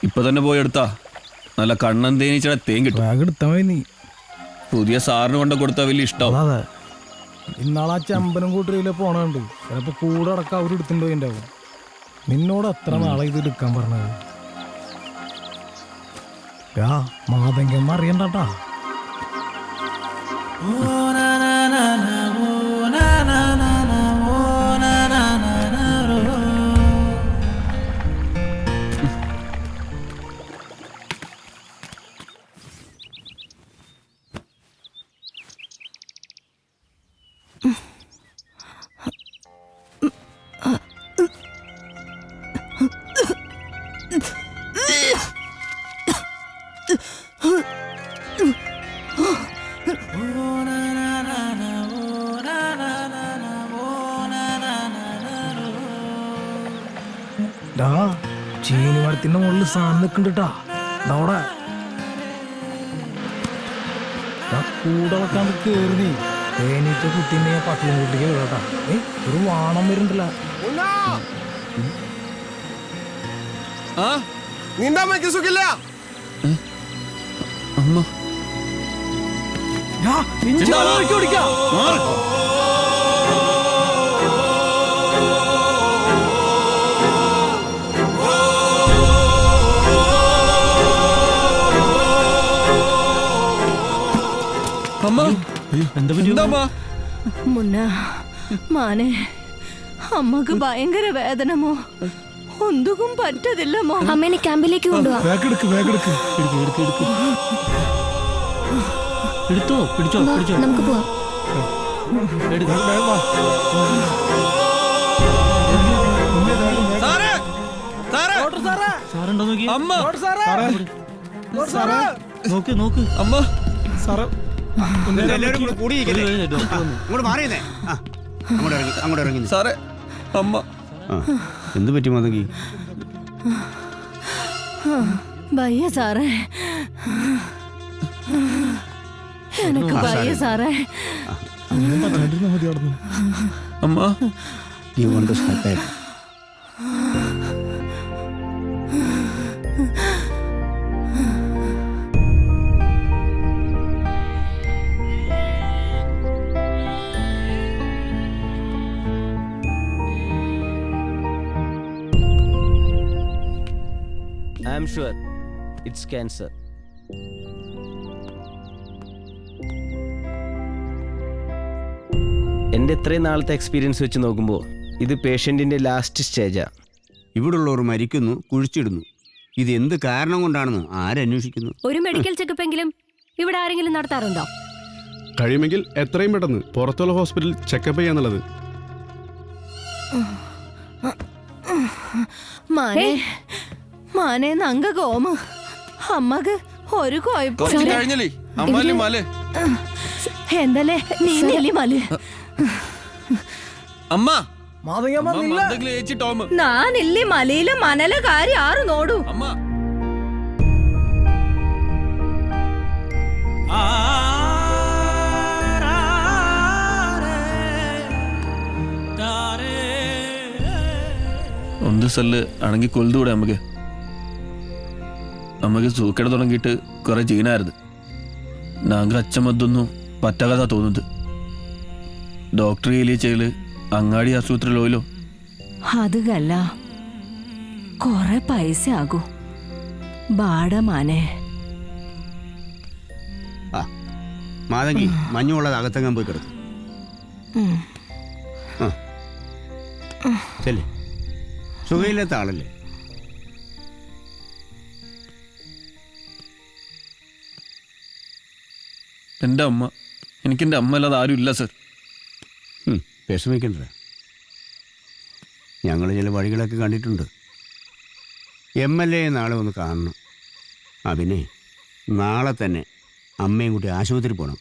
ഇപ്പൊ തന്നെ പോയി എടുത്താ നല്ല കണ്ണൻ തേനീച്ചയുടെ തേൻ കിട്ടും. പുതിയ സാറിന് കൊണ്ട് കൊടുത്താൽ വലിയ ഇഷ്ടാവും. അതെ, ഇന്നാളാ ചെമ്പനം കൂട്ടരിയിലെ പോണുണ്ട്. ചിലപ്പോ കൂടെ അടക്കം അവരെടുത്തിട്ടുണ്ടാവും. നിന്നോട് എത്ര നാളെ ഇത് എടുക്കാൻ പറഞ്ഞത്? മാതങ്കമ്മ അറിയണ്ടാ. ചീനി മരത്തിന്റെ മുകളിൽ സാധനം നിൽക്കണ്ടാ. അവിടെ കൂടെ വെക്കാൻ കേറി തേനീച്ച കുത്തിനെ പട്ടിലും കൂട്ടിക്ക് കേട്ടാ. ഒരു വാണം വരുന്നുണ്ടല്ല. നിന്റെ അമ്മയ്ക്ക് സുഖില്ല. മുന്ന മാനെ അമ്മക്ക് ഭയങ്കര വേദനമോ ഒന്നും പറ്റതില്ലമോ. അമ്മേനെ ക്യാമ്പിലേക്ക് കൊണ്ടുപോവാ. നമുക്ക് പോവാം. എന്ത് പറ്റി മതങ്കി? ഭയ്യ സാറേ, എനക്ക് ഭയ്യ സാറേ. അമ്മ You want to start that? I am sure it's cancer. എൻ്റെ ഇത്രയും നാളത്തെ എക്സ്പീരിയൻസ് വെച്ച് നോക്കുമ്പോൾ ഇത് പേഷ്യൻറ്റിൻ്റെ ലാസ്റ്റ് സ്റ്റേജാണ്. ഇവിടുള്ളവർ മരിക്കുന്നു, കുഴിച്ചിടുന്നു. ഇത് എന്ത് കാരണം കൊണ്ടാണെന്ന് ആരന്വേഷിക്കുന്നു? ഒരു മെഡിക്കൽ ചെക്കപ്പ് എങ്കിലും ഇവിടെ ആരെങ്കിലും നടത്താറുണ്ടോ? കഴിയുമെങ്കിൽ എത്രയും പെട്ടെന്ന് പുറത്തുള്ള ഹോസ്പിറ്റൽ ചെക്കപ്പ് ചെയ്യാന്നുള്ളത്. മാനെ മാനെ നങ്ക കോമ അമ്മക്ക് ഒരു കഴിഞ്ഞല്ലേ അമ്മാലി മല എന്തല്ലേ നീ മല അമ്മ നാനില്ലേ മലയിലെ മനല കാര്യം ആറ് നോടു. അമ്മ ಒಂದು ಸಲ ಅಣಗಿ ಕೊಲ್ದೂಡೆ ಅಮ್ಮಗೆ ಸೂಕೆಡ തുടങ്ങിയിട്ട് കുറെ ജീനായിരുന്നു. നാങ്ക അച്ഛമതൊന്നും പറ്റാകതാ തോന്നുന്നത്. ഡോക്ടർ ഏലിയച്ചയില് അങ്ങാടി ആശുപത്രിയിലോയിലോ അതല്ല കൊറേ പൈസ ആകൂ ബാടമാനെ. മാതങ്കി മഞ്ഞുള്ളത് അകത്തെങ്ങാൻ പോയി കിടക്കും. ശരി, സുഖയില്ലാത്ത ആളല്ലേ? എൻ്റെ അമ്മ, എനിക്കെൻ്റെ അമ്മ അല്ലാതെ ആരും ഇല്ല സർ. വിഷമിക്കണ്ട, ഞങ്ങൾ ചില വഴികളൊക്കെ കണ്ടിട്ടുണ്ട്. MLA നാളെ ഒന്ന് കാണണം. പിന്നെ നാളെ തന്നെ അമ്മയും കൂട്ടി ആശുപത്രി പോകണം.